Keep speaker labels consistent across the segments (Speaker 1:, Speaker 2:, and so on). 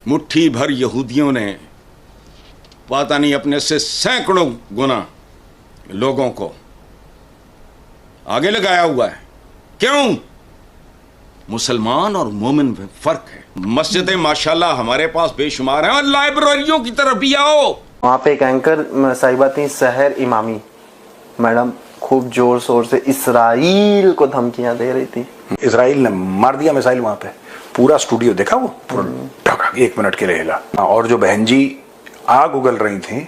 Speaker 1: मुट्ठी भर यहूदियों ने पता नहीं अपने से सैकड़ों गुना लोगों को आगे लगाया हुआ है। क्यों? मुसलमान और मोमिन में फर्क है। मस्जिदें माशाल्लाह हमारे पास बेशुमार हैं, और लाइब्रेरियों की तरफ भी आओ।
Speaker 2: वहाँ पे एक एंकर साहिबा थी, सहर इमामी मैडम, खूब जोर शोर से इसराइल को धमकियां दे रही थी।
Speaker 3: इसराइल ने मार दिया मिसाइल वहां पे, पूरा स्टूडियो देखा वो, पूरा 1 मिनट के लिए हिला। और जो बहन जी आग उगल रही थी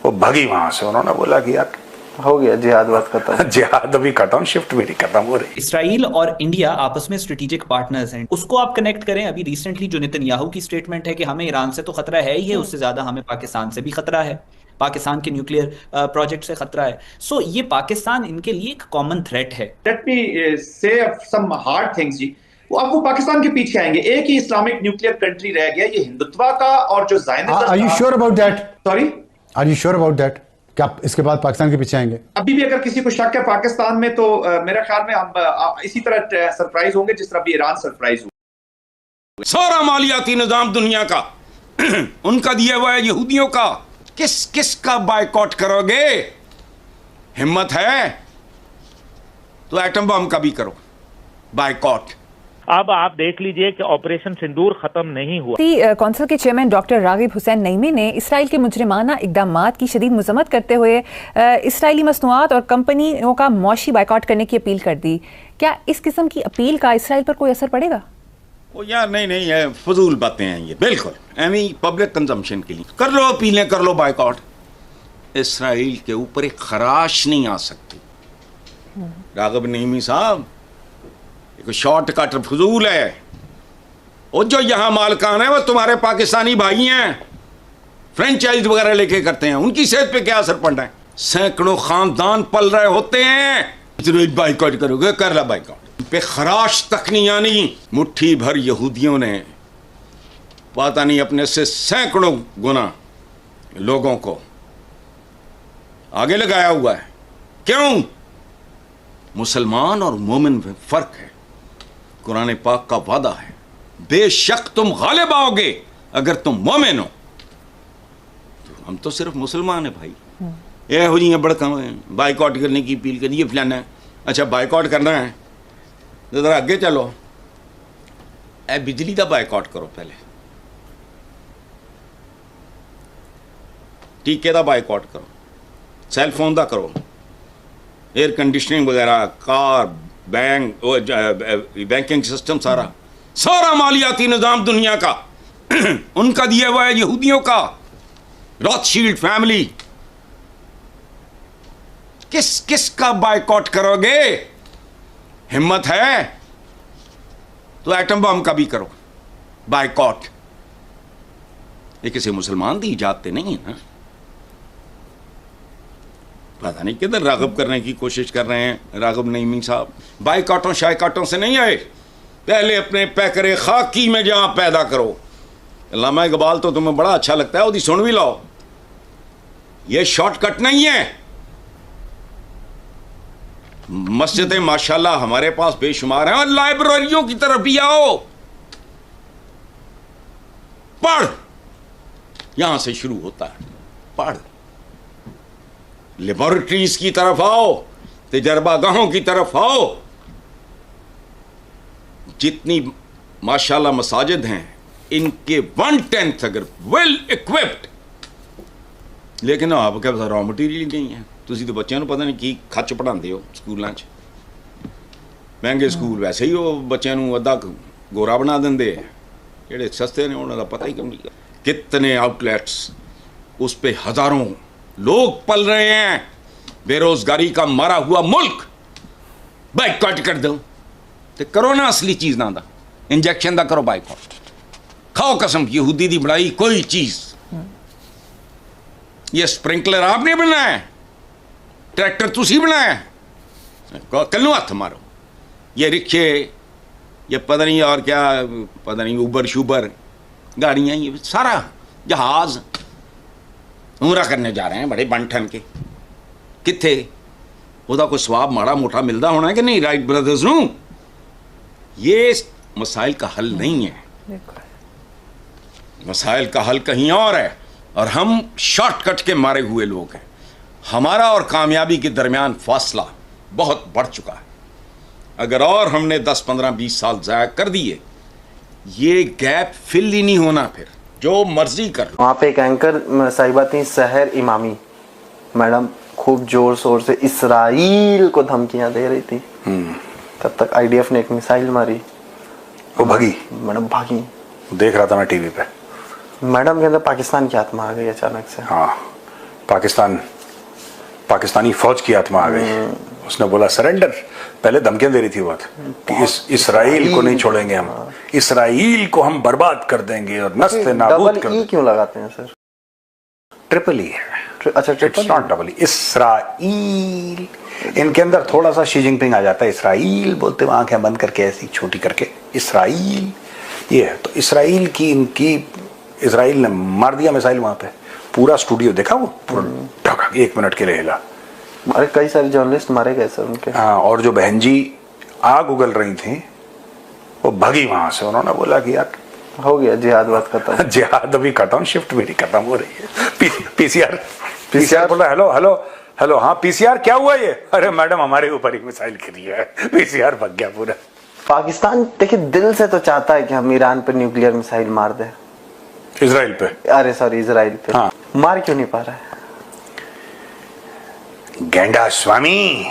Speaker 3: वो भगी वहां से। उन्होंने बोला कि यार
Speaker 2: हो गया जिहाद बात खत्म।
Speaker 3: जिहाद अभी खत्म, शिफ्ट भी नहीं खत्म हो रही।
Speaker 4: इसराइल और इंडिया आपस में स्ट्रेटेजिक पार्टनर्स हैं, उसको आप कनेक्ट करें। अभी रिसेंटली जो नेतन्याहू की स्टेटमेंट है कि हमें ईरान से तो खतरा है ही है, उससे ज्यादा हमें पाकिस्तान से भी खतरा है, पाकिस्तान के न्यूक्लियर प्रोजेक्ट से खतरा है। सो ये पाकिस्तान इनके लिए एक कॉमन थ्रेट है।
Speaker 5: लेट मी से सम हार्ड थिंग्स जी। अब वो पाकिस्तान के पीछे आएंगे। एक ही इस्लामिक न्यूक्लियर कंट्री रह गया, ये हिंदुत्व का और जो Zionism.
Speaker 6: Are you sure about that?
Speaker 5: Sorry,
Speaker 6: are you sure about that? क्या आप इसके बाद पाकिस्तान के पीछे आएंगे?
Speaker 5: अभी भी अगर किसी को शक है पाकिस्तान में, तो मेरा ख्याल में हम इसी तरह सरप्राइज होंगे जिस तरह भी ईरान सरप्राइज हुआ।
Speaker 1: सारा मालियाती निजाम दुनिया का उनका दिया हुआ है, यहूदियों का। किस का बायकॉट करोगे? हिम्मत है तो एटम बम का भी करो बायकॉट।
Speaker 7: अब आप देख लीजिए कि ऑपरेशन सिंदूर खत्म नहीं हुआ।
Speaker 8: कौंसिल के चेयरमैन डॉक्टर रागिब हुसैन नईमी ने इसराइल के मुजरिमाना इकदामात की शदीद मजम्मत करते हुए इसराइली मसनूआत और कंपनियों का मौशी बायकॉट करने की अपील कर दी। क्या इस किस्म की अपील का इसराइल पर कोई असर पड़ेगा?
Speaker 1: ओ यार नहीं, ये फजूल बातें हैं ये, बिल्कुल एमी पब्लिक कंजम्पशन के लिए कर लो अपीलें, कर लो बायकॉट। इसराइल के ऊपर एक खराश नहीं आ सकती। रागिब नईमी साहब एक शॉर्टकट फजूल है। और जो यहाँ मालकान है वो तुम्हारे पाकिस्तानी भाई हैं, फ्रेंचाइज वगैरह लेके करते हैं, उनकी सेहत पे क्या असर पड़ रहा है? सैकड़ों खानदान पल रहे होते हैं। बाइकआउट करोगे, कर ला बाइकआउट पे खराश तक नहीं आनी। मुट्ठी भर यहूदियों ने पता नहीं अपने से सैकड़ों गुना लोगों को आगे लगाया हुआ है। क्यों? मुसलमान और मोमिन में फर्क है। कुरान पाक का वादा है, बेशक तुम गालिब आओगे अगर तुम मोमिन हो। तो हम तो सिर्फ मुसलमान है भाई। ये हो जी बड़का बाइकआउट करने की अपील करिए फलाना है। अच्छा बाइकआउट करना है तो जरा आगे चलो, ए बिजली का बाइकआउट करो, पहले टीके का बाइकआउट करो, सेल फोन का करो, एयर कंडीशनिंग वगैरह, कार, बैंकिंग सिस्टम, सारा मालियाती निजाम दुनिया का उनका दिया हुआ है, यहूदियों का। रॉथशील्ड फैमिली। किस का बायकॉट करोगे? हिम्मत है तो एटम बम का भी करो बायकॉट। ये किसी मुसलमान की इजाजत नहीं है ना। पता नहीं किधर राग़िब करने की कोशिश कर रहे हैं राग़िब नईमी साहब। बाइकाटों शाइकाटों से नहीं आए, पहले अपने पैकरे खाकी में जहां पैदा करो। अल्लामा इकबाल तो तुम्हें बड़ा अच्छा लगता है, वो सुन भी लाओ। ये शॉर्टकट नहीं है। मस्जिदें माशाल्लाह हमारे पास बेशुमार हैं, और लाइब्रेरियों की तरफ भी आओ, पढ़। यहां से शुरू होता है, पढ़। लेबोरेटरीज की तरफ आओ, तजर्बागाहों की तरफ आओ। जितनी माशाल्लाह मसाजिद हैं, इनके 1/10 अगर वेल इक्विप्ड, लेकिन आप क्या रॉ मटीरियल नहीं है। तुसी तो बच्चों को पता नहीं की खच पढ़ाते हो स्कूलों, महंगे स्कूल वैसे ही वो बच्चों को अद्धा गोरा बना देंगे, जेडे सस्ते ने उन्होंने पता ही कम नहीं। कितने आउटलेट्स, उस पर हजारों लोग पल रहे हैं। बेरोजगारी का मारा हुआ मुल्क, बाइकआउट कर दो तो करो ना असली चीज ना दा, इंजेक्शन दा करो बाइकआउट। खाओ कसम यहूदी दी बनाई कोई चीज। ये स्प्रिंकलर आपने बनाया, ट्रैक्टर तुसी बनाया, कल्लू हाथ मारो। ये रिक्शे, ये पता नहीं और क्या, पता नहीं उबर शुबर गाड़ियां, ये सारा जहाज उमरा करने जा रहे हैं बड़े बन ठन के। किथे ਉਹਦਾ कोई स्वाब माड़ा मोटा मिलता होना है कि नहीं राइट ब्रदर्स नू? ये मसाइल का हल नहीं है। मसाइल का हल कहीं और है और हम शॉर्टकट के मारे हुए लोग हैं। हमारा और कामयाबी के दरमियान फासला बहुत बढ़ चुका है। अगर और हमने 10, 15, 20 साल ज़ाया कर दिए, ये गैप फिल ही नहीं होना। फिर जो मर्जी कर लो।
Speaker 2: वहाँ पे एक एंकर साहिबा थी सहर इमामी मैडम, खूब जोर शोर से इसराइल को धमकियां दे रही थी। तब तक आईडीएफ ने एक मिसाइल मारी,
Speaker 3: वो भागी।
Speaker 2: मैडम भागी।
Speaker 3: देख रहा था मैं टीवी पे।
Speaker 2: मैडम के अंदर पाकिस्तान की आत्मा आ गई अचानक से।
Speaker 3: हाँ, पाकिस्तानी फौज की आत्मा आ गई। उसने बोला सरेंडर। पहले धमकियां दे रही थी बात कि इसराइल को नहीं छोड़ेंगे हम, इसराइल को हम बर्बाद कर देंगे और नस्ते नाबूद कर देंगे।
Speaker 2: क्यों लगाते हैं सर?
Speaker 3: ट्रिपल ई है।
Speaker 2: अच्छा,
Speaker 3: it's not double E. Israel, इनके अंदर थोड़ा सा शी जिनपिंग आ जाता है। इसराइल बोलते हुए आंखें बंद करके ऐसी छोटी करके इसराइल, ये है। तो इसराइल की इनकी, इसराइल ने मार दिया मिसाइल वहां पे। पूरा स्टूडियो देखा वो, पूरा ढका, 1 मिनट के लिए हिला।
Speaker 2: अरे कई सारे जर्नलिस्ट मारे गए सर उनके।
Speaker 3: हाँ, और जो बहन जी आग उगल रही थी वो भागी वहां से। उन्होंने बोला कि यार
Speaker 2: हो गया जिहाद बात खत्म।
Speaker 3: जिहाद अभी खत्म, शिफ्ट भी नहीं खत्म हो रही है। पीसीआर बोला हेलो हेलो हेलो, हाँ पीसीआर क्या हुआ ये? अरे मैडम हमारे ऊपर ही मिसाइल गिरी है। पीसीआर भाग गया पूरा।
Speaker 2: पाकिस्तान देखिए दिल से तो चाहता है कि हम ईरान पे न्यूक्लियर मिसाइल मार दें।
Speaker 3: इजराइल पे?
Speaker 2: अरे सॉरी, इजराइल पे।
Speaker 3: हाँ।
Speaker 2: मार क्यों नहीं पा रहा है?
Speaker 3: गेंडा स्वामी,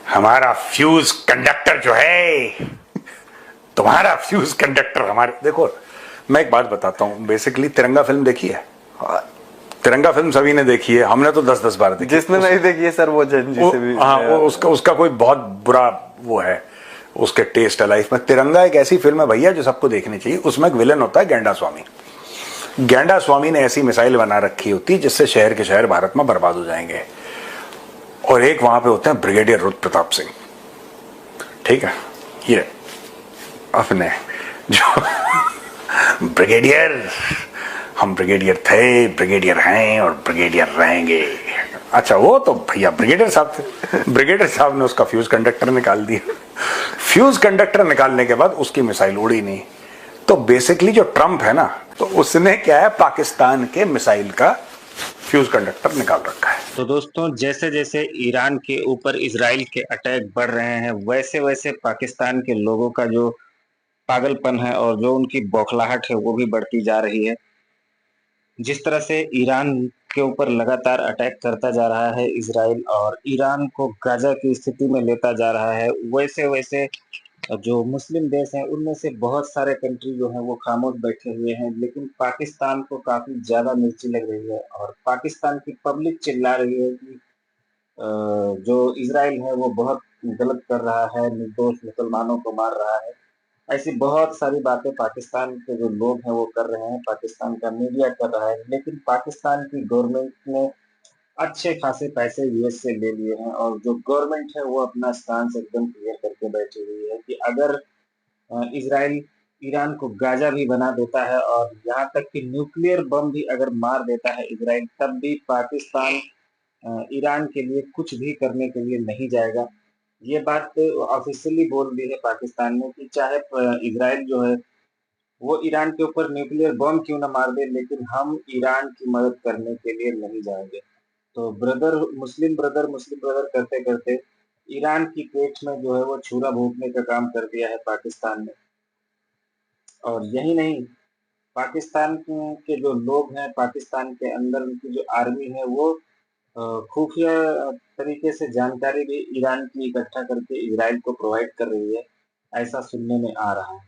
Speaker 3: हमारा फ्यूज कंडक्टर जो है, तुम्हारा फ्यूज कंडक्टर हमारे। देखो मैं एक बात बताता हूँ, बेसिकली तिरंगा फिल्म देखी है? तिरंगा फिल्म सभी ने देखी है, हमने तो 10-10 बार देखी।
Speaker 2: जिसने नहीं देखी है सर वो जंजी से भी।
Speaker 3: हाँ, उसका कोई बहुत बुरा वो है, उसके टेस्ट है लाइफ में। तिरंगा एक ऐसी फिल्म है भैया जो सबको देखनी चाहिए। उसमें एक विलन होता है गेंडा स्वामी। गेंडा स्वामी ने ऐसी मिसाइल बना रखी होती जिससे शहर के शहर भारत में बर्बाद हो जाएंगे। और एक वहां पे होते हैं ब्रिगेडियर रुद्र प्रताप सिंह, ठीक है, ये अपने जो ब्रिगेडियर, हम ब्रिगेडियर थे, ब्रिगेडियर हैं और ब्रिगेडियर रहेंगे। अच्छा, वो तो भैया ब्रिगेडियर साहब थे। ब्रिगेडियर साहब ने उसका फ्यूज कंडक्टर निकाल दिया। फ्यूज कंडक्टर निकालने के बाद उसकी मिसाइल उड़ी नहीं। तो बेसिकली जो ट्रंप है ना, तो उसने क्या है, पाकिस्तान के मिसाइल का फ्यूज कंडक्टर निकाल रखा है।
Speaker 9: तो दोस्तों, जैसे जैसे ईरान के ऊपर इजराइल के अटैक बढ़ रहे हैं, वैसे वैसे पाकिस्तान के लोगों का जो पागलपन है और जो उनकी बौखलाहट है वो भी बढ़ती जा रही है। जिस तरह से ईरान के ऊपर लगातार अटैक करता जा रहा है इजराइल और ईरान को गाजा की स्थिति में लेता जा रहा है, वैसे वैसे जो मुस्लिम देश हैं उनमें से बहुत सारे कंट्री जो हैं वो खामोश बैठे हुए हैं। लेकिन पाकिस्तान को काफ़ी ज़्यादा मिर्ची लग रही है और पाकिस्तान की पब्लिक चिल्ला रही है कि जो इजराइल है वो बहुत गलत कर रहा है, निर्दोष मुसलमानों को मार रहा है। ऐसी बहुत सारी बातें पाकिस्तान के जो लोग हैं वो कर रहे हैं, पाकिस्तान का मीडिया कर रहा है। लेकिन पाकिस्तान की गवर्नमेंट ने अच्छे खासे पैसे यूएस से ले लिए हैं और जो गवर्नमेंट है वो अपना स्टांस एकदम क्लियर करके बैठी हुई है कि अगर इजराइल ईरान को गाजा भी बना देता है और यहाँ तक कि न्यूक्लियर बम भी अगर मार देता है इजराइल, तब भी पाकिस्तान ईरान के लिए कुछ भी करने के लिए नहीं जाएगा। ये बात ऑफिशियली बोल दी है पाकिस्तान ने कि चाहे इजराइल जो है वो ईरान के ऊपर न्यूक्लियर बम क्यों ना मार दे, लेकिन हम ईरान की मदद करने के लिए नहीं जाएंगे। तो मुस्लिम ब्रदर करते करते ईरान की पेट में जो है वो छुरा भोंकने का काम कर दिया है पाकिस्तान ने। और यही नहीं, पाकिस्तान के जो लोग हैं, पाकिस्तान के अंदर उनकी जो आर्मी है वो खुफिया तरीके से जानकारी भी ईरान की इकट्ठा करके इजराइल को प्रोवाइड कर रही है, ऐसा सुनने में आ रहा है।